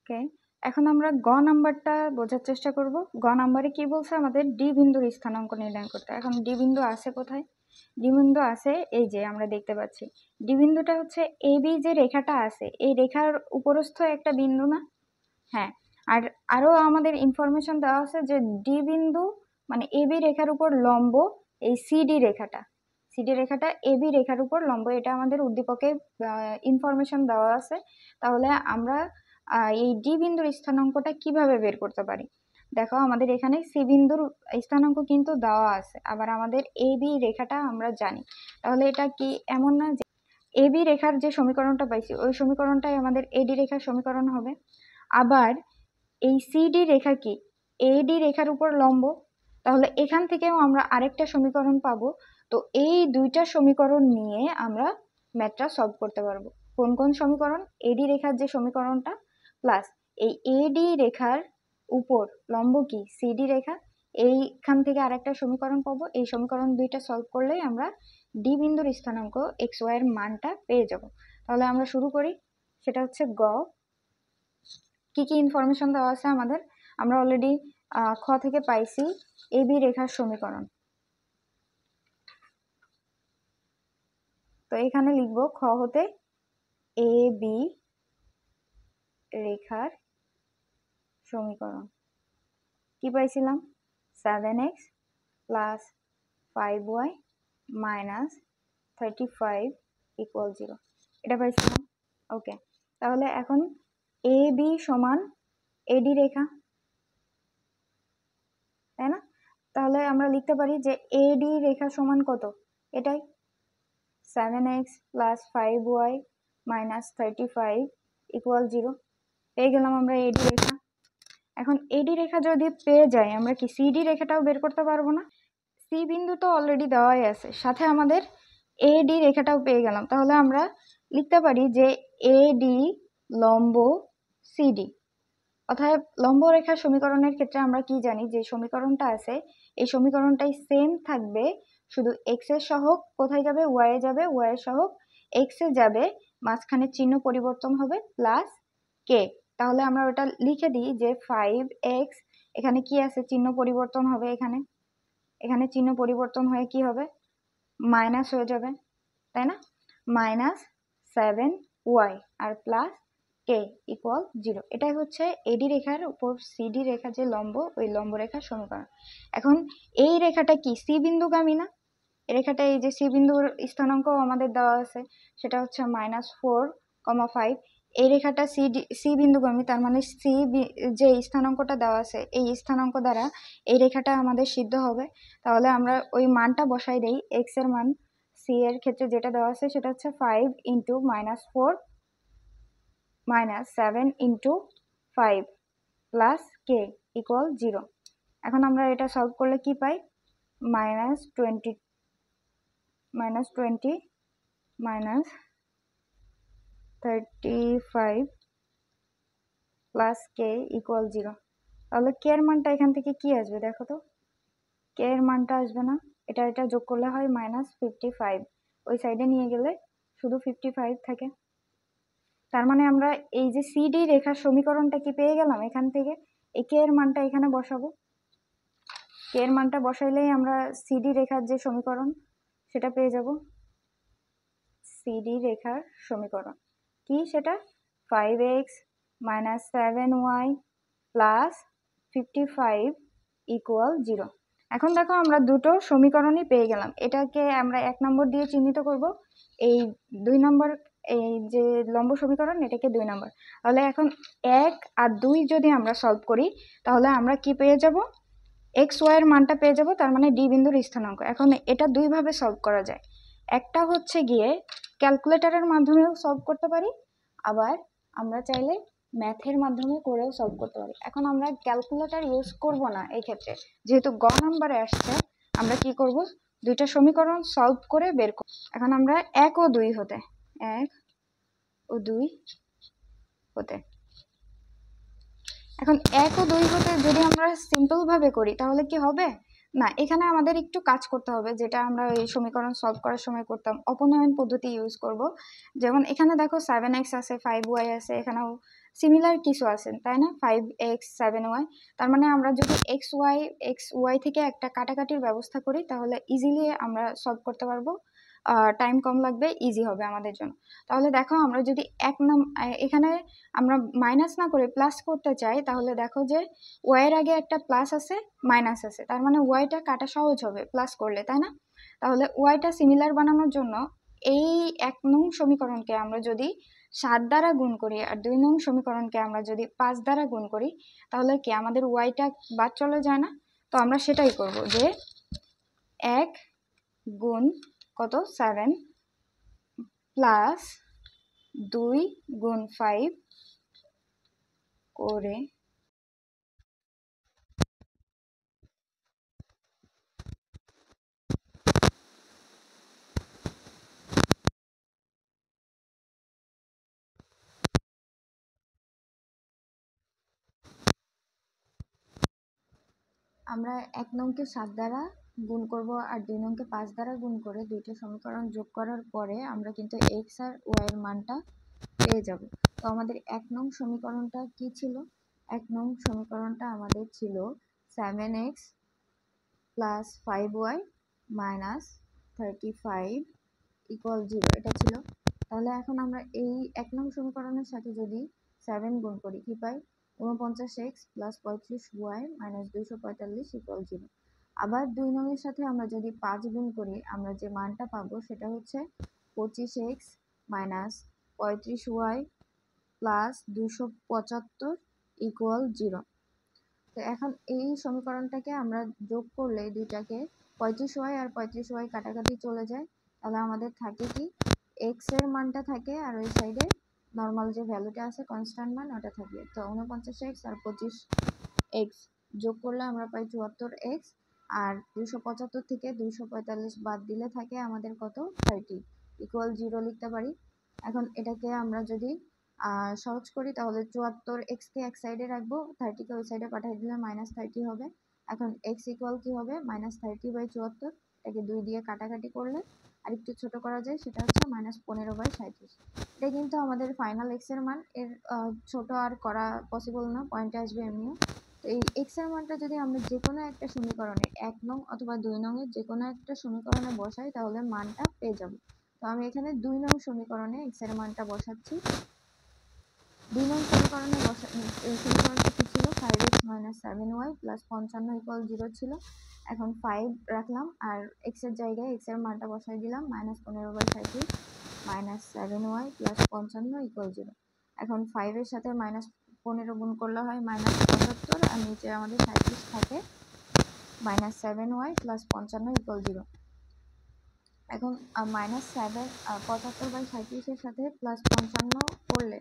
ওকে, এখন আমরা গ নাম্বারটা বোঝার চেষ্টা করব। গ নাম্বারে কি বলছে, আমাদের ডি বিন্দুর স্থানাঙ্ক নির্ণয় করতে। এখন ডি বিন্দু আছে কোথায়? ডি বিন্দু আছে এই যে আমরা দেখতে পাচ্ছি, ডি বিন্দুটা হচ্ছে এ বি যে রেখাটা আছে এই রেখার উপরস্থ একটা বিন্দু না? হ্যাঁ। আর আরো আমাদের ইনফরমেশন দেওয়া আছে যে ডি বিন্দু মানে এ বি রেখার উপর লম্ব এই সিডি রেখাটা এ বি রেখার উপর লম্ব, এটা আমাদের উদ্দীপকে ইনফরমেশন দেওয়া আছে। তাহলে আমরা এই ডি বিন্দুর স্থানাঙ্কটা কিভাবে বের করতে পারি? দেখো, আমাদের এখানে সি বিন্দুর স্থানাঙ্ক কিন্তু দেওয়া আছে, আবার আমাদের এ বি রেখাটা আমরা জানি। তাহলে এটা কি এমন না যে এ বি রেখার যে সমীকরণটা পাইছি ওই সমীকরণটাই আমাদের এডি রেখার সমীকরণ হবে? আবার এই সিডি রেখা কি এডি রেখার উপর লম্ব, তাহলে এখান থেকেও আমরা আরেকটা সমীকরণ পাবো। তো এই দুইটা সমীকরণ নিয়ে আমরা ম্যাথটা সলভ করতে পারবো। কোন কোন সমীকরণ? এডি রেখার যে সমীকরণটা প্লাস এই এডি রেখার উপর লম্ব কি সিডি রেখা, এইখান থেকে আরেকটা সমীকরণ পাবো। এই সমীকরণ দুইটা সলভ করলেই আমরা ডি বিন্দুর স্থানাঙ্ক এক্স ওয়াই এর মানটা পেয়ে যাব। তাহলে আমরা শুরু করি। সেটা হচ্ছে গ। কি কি ইনফরমেশন দেওয়া আছে আমাদের? আমরা অলরেডি খ থেকে পাইছি এ বি রেখার সমীকরণ। তো এখানে লিখব খ হতে এ বি রেখার সমীকরণ। কি পাইছিলাম? 7x plus 5y minus 35 equal 0, এটা পাইছিলাম। ওকে, তাহলে এখন এ বি সমান এডি রেখা, তাই না? তাহলে আমরা লিখতে পারি যে এডি রেখা সমান কত? এটাই 7x plus 5y minus 35 equal 0। পেয়ে গেলাম আমরা এডি রেখা। এখন এডি রেখা যদি পেয়ে যাই, আমরা কি সিডি রেখাটাও বের করতে পারবো না? সি বিন্দু তো অলরেডি দেওয়াই আছে, সাথে আমাদের এডি রেখাটাও পেয়ে গেলাম। তাহলে আমরা লিখতে পারি যে এডি লম্ব সিডি। অর্থাৎ লম্ব রেখার সমীকরণের ক্ষেত্রে আমরা কি জানি, যে সমীকরণটা আছে এই সমীকরণটাই সেম থাকবে, শুধু এক্স এর সহগ কোথায় যাবে? ওয়াই এ যাবে, ওয়াই এর সহগ এক্স এ যাবে, মাঝখানে চিহ্ন পরিবর্তন হবে প্লাস কে। তাহলে আমরা ওটা লিখে দিই যে 5x, এখানে কি আছে? চিহ্ন পরিবর্তন হবে, এখানে এখানে চিহ্ন পরিবর্তন হয়ে কি হবে? মাইনাস হয়ে যাবে, তাই না? মাইনাস 7y আর প্লাস কে ইকুয়াল 0। এটাই হচ্ছে এডি রেখার উপর সিডি রেখা যে লম্ব, ওই লম্ব রেখার সমীকরণ। এখন এই রেখাটা কি সি বিন্দুগামী না? এই রেখাটা, এই যে সি বিন্দুর স্থানাঙ্ক আমাদের দেওয়া আছে, সেটা হচ্ছে -4,5। এই রেখাটা সি বিন্দুগামী, তার মানে সি যে স্থানাঙ্কটা দেওয়া আছে এই স্থানাঙ্ক দ্বারা এই রেখাটা আমাদের সিদ্ধ হবে। তাহলে আমরা ওই মানটা বসাই দেই, এক্স এর মান সি এর ক্ষেত্রে যেটা দেওয়া আছে সেটা হচ্ছে 5 into -4 minus 7 into 5 plus K equal 0। এখন আমরা এটা সলভ করলে কি পাই? -20 মাইনাস 35 প্লাস কে ইকুয়াল 0। তাহলে কে এর মানটা এখান থেকে কি আসবে দেখো তো? কে এর মানটা আসবে না, এটা যোগ করলে হয় -55, ওই সাইডে নিয়ে গেলে শুধু 55 থাকে। তার মানে আমরা এই যে সিডি রেখার সমীকরণটা কি পেয়ে গেলাম এখান থেকে। এই কে এর মানটা এখানে বসাবো, কে এর মানটা বসাইলেই আমরা সিডি রেখার যে সমীকরণ সেটা পেয়ে যাব। সিডি রেখার সমীকরণ কি সেটা? 5x minus 7y plus 55 equal 0। এখন দেখো, আমরা দুটো সমীকরণই পেয়ে গেলাম। এটাকে আমরা 1 নম্বর দিয়ে চিহ্নিত করব, এই 2 নম্বর এই যে লম্ব সমীকরণ এটাকে 2 নম্বর। তাহলে এখন 1 আর 2 যদি আমরা সলভ করি তাহলে আমরা কি পেয়ে যাব? এক্স ওয়াই এর মানটা পেয়ে যাব, তার মানে ডি বিন্দুর স্থানাঙ্ক। এখন এটা দুই ভাবে সলভ করা যায়। একটা হচ্ছে গিয়ে ক্যালকুলেটরের মাধ্যমেও সলভ করতে পারি, আবার আমরা চাইলে ম্যাথের মাধ্যমে করেও সলভ করতে পারি। এখন আমরা ক্যালকুলেটর ইউজ করব না এই ক্ষেত্রে, যেহেতু গ নাম্বারে আসছে। আমরা কি করব? দুইটা সমীকরণ সলভ করে বের করব। এখন আমরা 1 ও 2 হতে এখন 1 ও 2 হতে যদি আমরা সিম্পল ভাবে করি তাহলে কি হবে? না, এখানে আমাদের একটু কাজ করতে হবে, যেটা আমরা এই সমীকরণ সলভ করার সময় করতাম। অপনয়ন পদ্ধতি ইউজ করব। যেমন এখানে দেখো 7x আছে, 5y আছে, এখানেও সিমিলার কিছু আছে তাই না, 5x 7y। তার মানে আমরা যদি এক্স ওয়াই থেকে একটা কাটাকাটির ব্যবস্থা করি তাহলে ইজিলি আমরা সলভ করতে পারবো, টাইম কম লাগবে, ইজি হবে আমাদের জন্য। তাহলে দেখো আমরা যদি এখানে আমরা মাইনাস না করে প্লাস করতে চাই তাহলে দেখো যে ওয়াইয়ের আগে একটা প্লাস আছে মাইনাস আছে, তার মানে ওয়াইটা কাটা সহজ হবে প্লাস করলে, তাই না? তাহলে ওয়াইটা সিমিলার বানানোর জন্য এই 1 নং সমীকরণকে আমরা যদি 7 দ্বারা গুণ করি আর 2 নং সমীকরণকে আমরা যদি 5 দ্বারা গুণ করি তাহলে কি আমাদের ওয়াইটা বাদ চলে যায় না? তো আমরা সেটাই করব যে 1 গুণ কত 7 প্লাস 2 গুণ 5 করে আমরা 1 নংকে 7 দ্বারা গুণ করব আর 2 নংকে 5 দ্বারা গুণ করে দুইটা সমীকরণ যোগ করার পরে আমরা কিন্তু x আর y এর মানটা পেয়ে যাব। তো আমাদের 1 নং সমীকরণটা কি ছিল? 1 নং সমীকরণটা আমাদের ছিল 7x plus 5y minus 35 equal 0, এটা ছিল। তাহলে এখন আমরা এই 1 নং সমীকরণের সাথে যদি 7 গুণ করি কি পাই? 49x plus 35y minus 245 equal 0। আবার 2 নং এর সাথে আমরা যদি 5 গুণ করি আমরা যে মানটা পাবো সেটা হচ্ছে 25x minus 35y plus 275 equal 0। তো এখন এই সমীকরণটাকে আমরা যোগ করলে দুইটাকে 35y আর 35y কাটাকাটি চলে যায়, তাহলে আমাদের থাকে কি x এর মানটা থাকে আর ওই সাইডে নর্মাল যে ভ্যালুটা আছে কনস্ট্যান্ট মান ওটা থাকবে। তো 49x আর 25x যোগ করলে আমরা পাই 74x, আর 275 থেকে 245 বাদ দিলে থাকে আমাদের কত 30 ইকুয়াল 0 লিখতে পারি। এখন এটাকে আমরা যদি সহজ করি তাহলে 74x কে এক সাইডে রাখবো, 30 কে ওই সাইডে পাঠিয়ে দিলে মাইনাস 30 হবে। এখন x ইকুয়াল কি হবে মাইনাস 30/74, এটাকে 2 দিয়ে কাটাকাটি করলে আরেকটু ছোট করা যায়, সেটা হচ্ছে মাইনাস 15/37। এটা কিন্তু আমাদের ফাইনাল x এর মান, এর ছোট আর করা পসিবল না, পয়েন্টে আসবে এমনিও। তো এই x এর মানটা যদি আমরা যে কোনো একটা সমীকরণে 1 নং অথবা 2 নং এর যে কোনো একটা সমীকরণে বসাই তাহলে মানটা পেয়ে যাব। তো আমি এখানে 2 নং সমীকরণে x এর মানটা বসাচ্ছি। 2 নং সমীকরণটা কি ছিল? 5x minus 7y plus 55 equal 0 ছিল। এখন 5 রাখলাম আর x এর জায়গায় x এর মানটা বসাই দিলাম minus 15/37 minus 7y plus 55 equal 0। এখন 5 এর সাথে মাইনাস 15 গুণ করলে হয় মাইনাস 75 আর নিচে আমাদের 37 থাকে মাইনাস 7y প্লাস 55 ইকুয়াল 0। এখন মাইনাস 75/37 এর সাথে প্লাস 55 করলে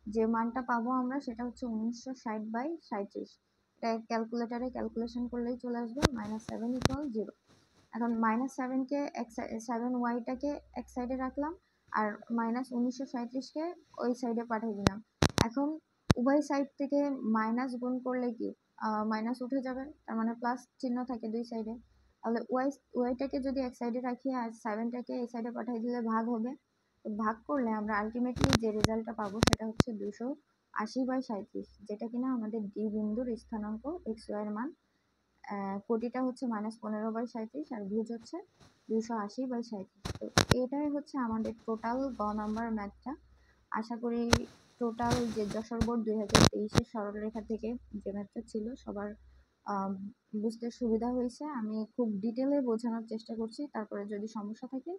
যে মানটা পাবো আমরা সেটা হচ্ছে 1960/37। এটা ক্যালকুলেটরে ক্যালকুলেশন করলেই চলে আসবে মাইনাস 7 ইকুয়াল 0। এখন মাইনাস 7কে 7y-টাকে এক সাইডে রাখলাম আর মাইনাস 1937কে ওই সাইডে পাঠিয়ে দিলাম। এখন উভয় সাইড থেকে মাইনাস গুণ করলে কি মাইনাস উঠে যাবে, তার মানে প্লাস চিহ্ন থাকে দুই সাইডে। তাহলে ওয়াইটাকে যদি এক সাইডে রাখি আর 7টাকে এই সাইডে পাঠিয়ে দিলে ভাগ হবে। ভাগ করলে আমরা আলটিমেটলি যে রেজাল্টটা পাবো সেটা হচ্ছে 280/37, যেটা কিনা আমাদের ডি বিন্দুর স্থানাঙ্ক x y এর মান। কোটিটা হচ্ছে মাইনাস 15/37 আর ভুজ হচ্ছে 280/37। তো এটাই হচ্ছে আমাদের টোটাল গ নাম্বার ম্যাথটা। আশা করি টোটাল যে যশোর বোর্ড 2023-এর সরলরেখা থেকে যে ম্যাথটা ছিল সবার বুঝতে সুবিধা হয়েছে। আমি খুব ডিটেলে বোঝানোর চেষ্টা করছি, তারপরে যদি সমস্যা থাকে